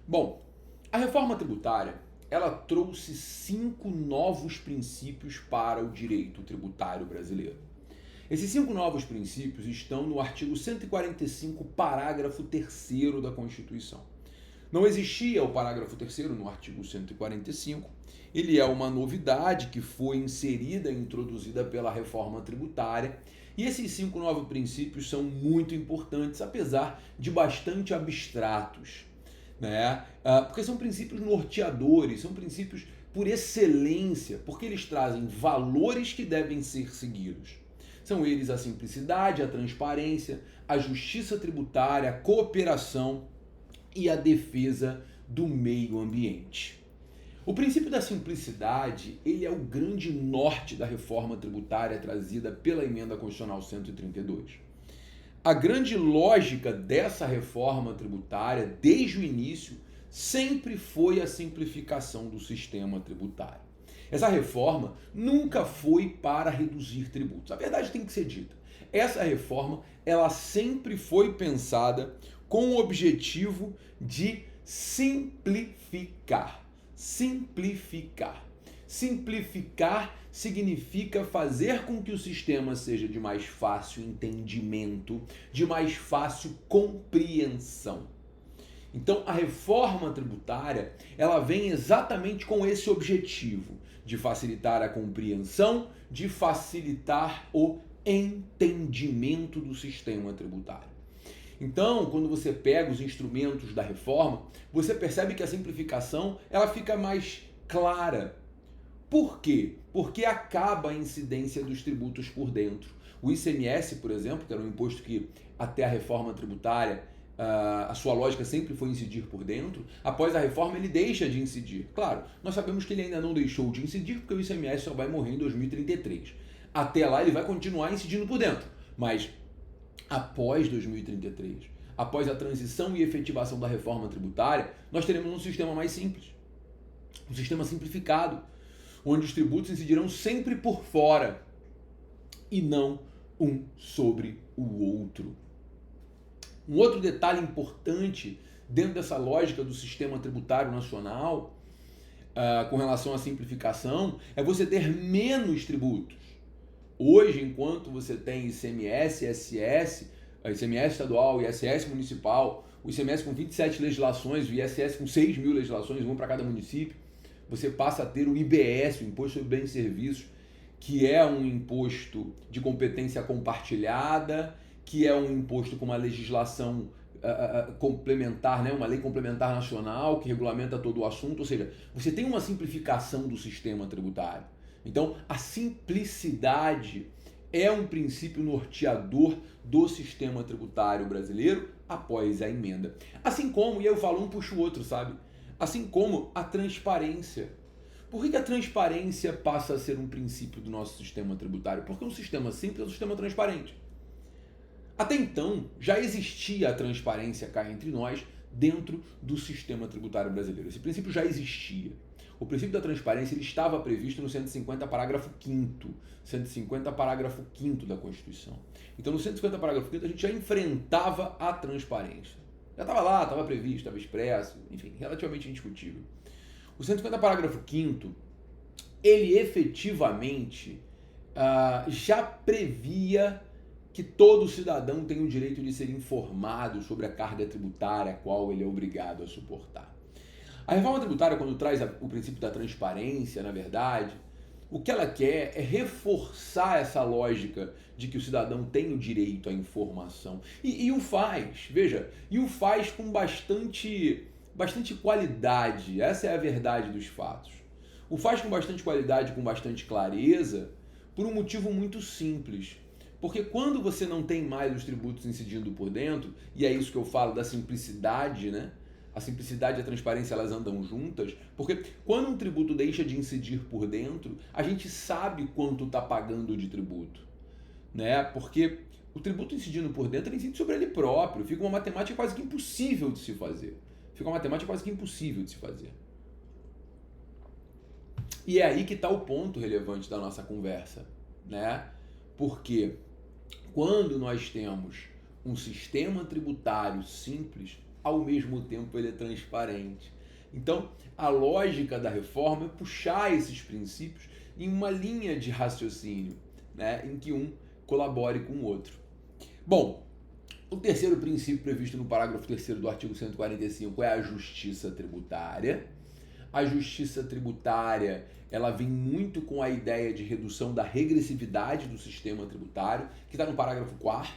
Bom, a reforma tributária, ela trouxe 5 novos princípios para o direito tributário brasileiro. Esses 5 novos princípios estão no artigo 145, parágrafo 3º da Constituição. Não existia o parágrafo 3º no artigo 145. Ele é uma novidade que foi inserida e introduzida pela reforma tributária. E esses 5 novos princípios são muito importantes, apesar de bastante abstratos, né? Porque são princípios norteadores, são princípios por excelência, porque eles trazem valores que devem ser seguidos. São eles a simplicidade, a transparência, a justiça tributária, a cooperação e a defesa do meio ambiente. O princípio da simplicidade, ele é o grande norte da reforma tributária trazida pela Emenda Constitucional 132. A grande lógica dessa reforma tributária, desde o início, sempre foi a simplificação do sistema tributário. Essa reforma nunca foi para reduzir tributos. A verdade tem que ser dita. Essa reforma, ela sempre foi pensada com o objetivo de simplificar. Simplificar. Simplificar significa fazer com que o sistema seja de mais fácil entendimento, de mais fácil compreensão. Então, a reforma tributária, ela vem exatamente com esse objetivo, de facilitar a compreensão, de facilitar o entendimento do sistema tributário. Então, quando você pega os instrumentos da reforma, você percebe que a simplificação, ela fica mais clara. Por quê? Porque acaba a incidência dos tributos por dentro. O ICMS, por exemplo, que era um imposto que até a reforma tributária a sua lógica sempre foi incidir por dentro, após a reforma ele deixa de incidir. Claro, nós sabemos que ele ainda não deixou de incidir porque o ICMS só vai morrer em 2033. Até lá ele vai continuar incidindo por dentro, mas após 2033, após a transição e efetivação da reforma tributária, nós teremos um sistema mais simples, um sistema simplificado, onde os tributos incidirão sempre por fora e não um sobre o outro. Um outro detalhe importante dentro dessa lógica do sistema tributário nacional, com relação à simplificação, é você ter menos tributos. Hoje, enquanto você tem ICMS, ISS, ICMS estadual, ISS municipal, o ICMS com 27 legislações, o ISS com 6.000 legislações, uma para cada município, você passa a ter o IBS, o Imposto sobre Bens e Serviços, que é um imposto de competência compartilhada, que é um imposto com uma legislação complementar, né? Uma lei complementar nacional que regulamenta todo o assunto, ou seja, você tem uma simplificação do sistema tributário. Então, a simplicidade é um princípio norteador do sistema tributário brasileiro após a emenda. Assim como, e eu falo um puxa o outro, sabe? Assim como a transparência. Por que a transparência passa a ser um princípio do nosso sistema tributário? Porque um sistema simples é um sistema transparente. Até então, já existia a transparência cá entre nós dentro do sistema tributário brasileiro. Esse princípio já existia. O princípio da transparência ele estava previsto no 150, parágrafo 5º. 150, parágrafo 5º da Constituição. Então, no 150, parágrafo 5º, a gente já enfrentava a transparência. Já estava lá, estava previsto, estava expresso, enfim, relativamente indiscutível. O 150, parágrafo 5º, ele efetivamente já previa que todo cidadão tem o direito de ser informado sobre a carga tributária a qual ele é obrigado a suportar. A reforma tributária, quando traz o princípio da transparência, na verdade, o que ela quer é reforçar essa lógica de que o cidadão tem o direito à informação. E o faz, veja, e o faz com bastante qualidade. Essa é a verdade dos fatos. O faz com bastante qualidade, com bastante clareza, por um motivo muito simples. Porque quando você não tem mais os tributos incidindo por dentro, e é isso que eu falo da simplicidade, né? A simplicidade e a transparência, elas andam juntas, porque quando um tributo deixa de incidir por dentro, a gente sabe quanto está pagando de tributo, né? Porque o tributo incidindo por dentro, ele incide sobre ele próprio, fica uma matemática quase que impossível de se fazer. E é aí que está o ponto relevante da nossa conversa, né? Porque quando nós temos um sistema tributário simples, ao mesmo tempo ele é transparente. Então, a lógica da reforma é puxar esses princípios em uma linha de raciocínio, né, em que um colabore com o outro. Bom, o terceiro princípio previsto no parágrafo 3º do artigo 145 é a justiça tributária. A justiça tributária, ela vem muito com a ideia de redução da regressividade do sistema tributário, que está no parágrafo 4º,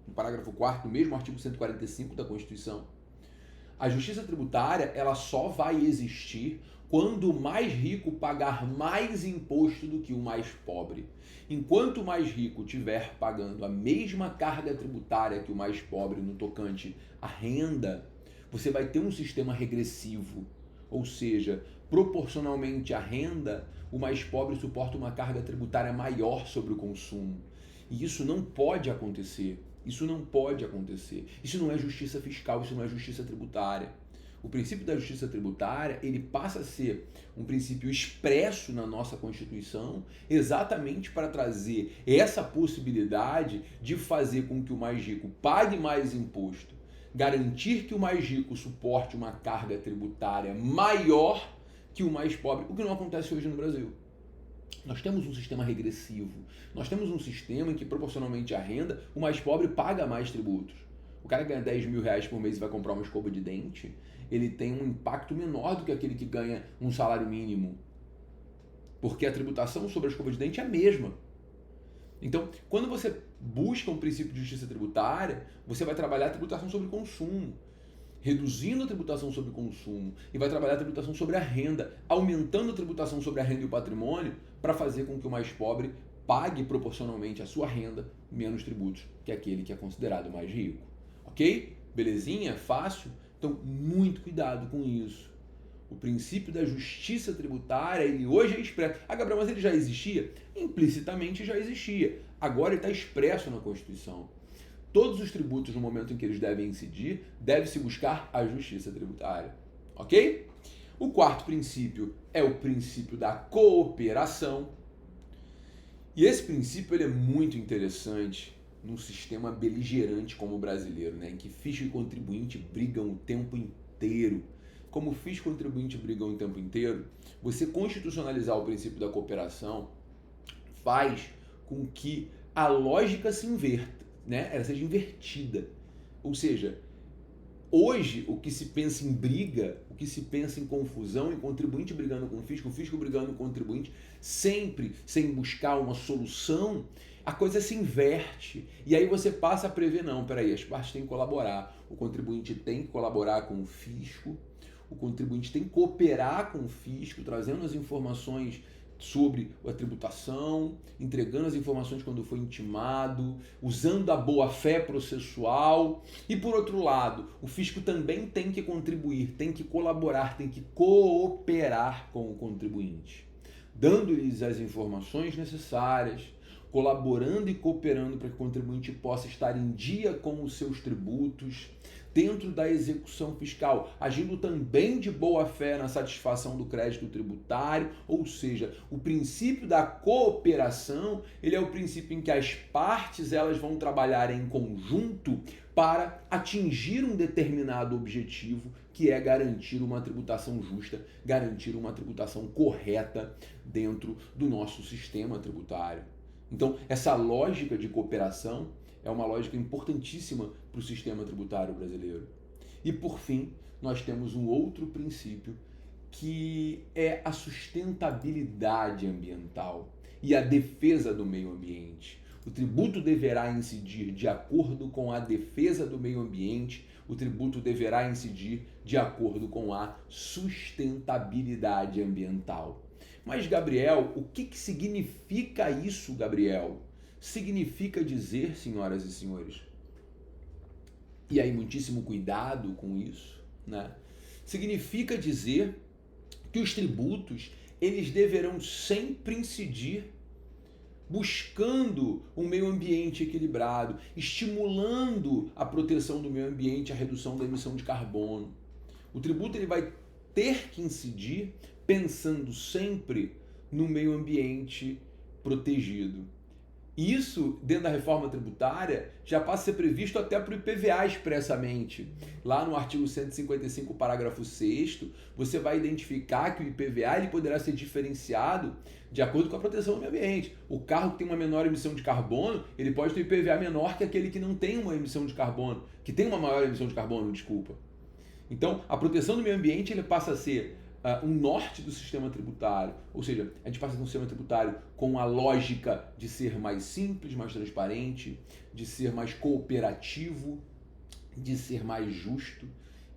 no parágrafo 4º do mesmo artigo 145 da Constituição. A justiça tributária, ela só vai existir quando o mais rico pagar mais imposto do que o mais pobre. Enquanto o mais rico estiver pagando a mesma carga tributária que o mais pobre no tocante à renda, você vai ter um sistema regressivo. Ou seja, proporcionalmente à renda, o mais pobre suporta uma carga tributária maior sobre o consumo. E isso não pode acontecer. Isso não pode acontecer. Isso não é justiça fiscal, isso não é justiça tributária. O princípio da justiça tributária, ele passa a ser um princípio expresso na nossa Constituição, exatamente para trazer essa possibilidade de fazer com que o mais rico pague mais imposto, garantir que o mais rico suporte uma carga tributária maior que o mais pobre, o que não acontece hoje no Brasil. Nós temos um sistema regressivo, nós temos um sistema em que, proporcionalmente à renda, o mais pobre paga mais tributos. O cara que ganha 10 mil reais por mês e vai comprar uma escova de dente, ele tem um impacto menor do que aquele que ganha um salário mínimo, porque a tributação sobre a escova de dente é a mesma. Então, quando você busca um princípio de justiça tributária, você vai trabalhar a tributação sobre consumo, reduzindo a tributação sobre consumo, e vai trabalhar a tributação sobre a renda, aumentando a tributação sobre a renda e o patrimônio, para fazer com que o mais pobre pague proporcionalmente à sua renda menos tributos que aquele que é considerado mais rico. Ok? Belezinha? Fácil? Então, muito cuidado com isso. O princípio da justiça tributária, ele hoje é expresso. Ah, Gabriel, mas ele já existia? Implicitamente já existia. Agora ele está expresso na Constituição. Todos os tributos, no momento em que eles devem incidir, deve-se buscar a justiça tributária. Ok? O quarto princípio é o princípio da cooperação. E esse princípio ele é muito interessante num sistema beligerante como o brasileiro, né? Em que fisco e contribuinte brigam o tempo inteiro. Como fisco e contribuinte brigam o tempo inteiro, você constitucionalizar o princípio da cooperação faz com que a lógica se inverta, né? Ela seja invertida. Ou seja, hoje o que se pensa em briga, o que se pensa em confusão, em contribuinte brigando com o fisco brigando com o contribuinte, sempre sem buscar uma solução, a coisa se inverte. E aí você passa a prever, não, peraí, as partes têm que colaborar. O contribuinte tem que colaborar com o fisco, o contribuinte tem que cooperar com o fisco, trazendo as informações sobre a tributação, entregando as informações quando foi intimado, usando a boa-fé processual. E, por outro lado, o fisco também tem que contribuir, tem que colaborar, tem que cooperar com o contribuinte, dando-lhes as informações necessárias, colaborando e cooperando para que o contribuinte possa estar em dia com os seus tributos, dentro da execução fiscal, agindo também de boa fé na satisfação do crédito tributário, ou seja, o princípio da cooperação, ele é o princípio em que as partes elas vão trabalhar em conjunto para atingir um determinado objetivo, que é garantir uma tributação justa, garantir uma tributação correta dentro do nosso sistema tributário. Então, essa lógica de cooperação é uma lógica importantíssima para o sistema tributário brasileiro. E, por fim, nós temos um outro princípio que é a sustentabilidade ambiental e a defesa do meio ambiente. O tributo deverá incidir de acordo com a defesa do meio ambiente, o tributo deverá incidir de acordo com a sustentabilidade ambiental. Mas, Gabriel, o que significa isso, Gabriel? Significa dizer, senhoras e senhores, e aí muitíssimo cuidado com isso, né? Significa dizer que os tributos, eles deverão sempre incidir buscando um meio ambiente equilibrado, estimulando a proteção do meio ambiente, a redução da emissão de carbono. O tributo ele vai ter que incidir pensando sempre no meio ambiente protegido. Isso, dentro da reforma tributária, já passa a ser previsto até para o IPVA expressamente. Lá no artigo 155, parágrafo 6º, você vai identificar que o IPVA ele poderá ser diferenciado de acordo com a proteção do meio ambiente. O carro que tem uma menor emissão de carbono, ele pode ter IPVA menor que aquele que não tem uma emissão de carbono, que tem uma maior emissão de carbono, desculpa. Então, a proteção do meio ambiente ele passa a ser um norte do sistema tributário, ou seja, a gente passa a ter um sistema tributário com a lógica de ser mais simples, mais transparente, de ser mais cooperativo, de ser mais justo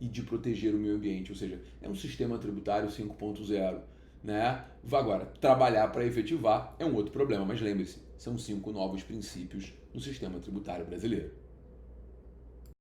e de proteger o meio ambiente, ou seja, é um sistema tributário 5.0, né? Agora, trabalhar para efetivar é um outro problema, mas lembre-se, são 5 novos princípios no sistema tributário brasileiro.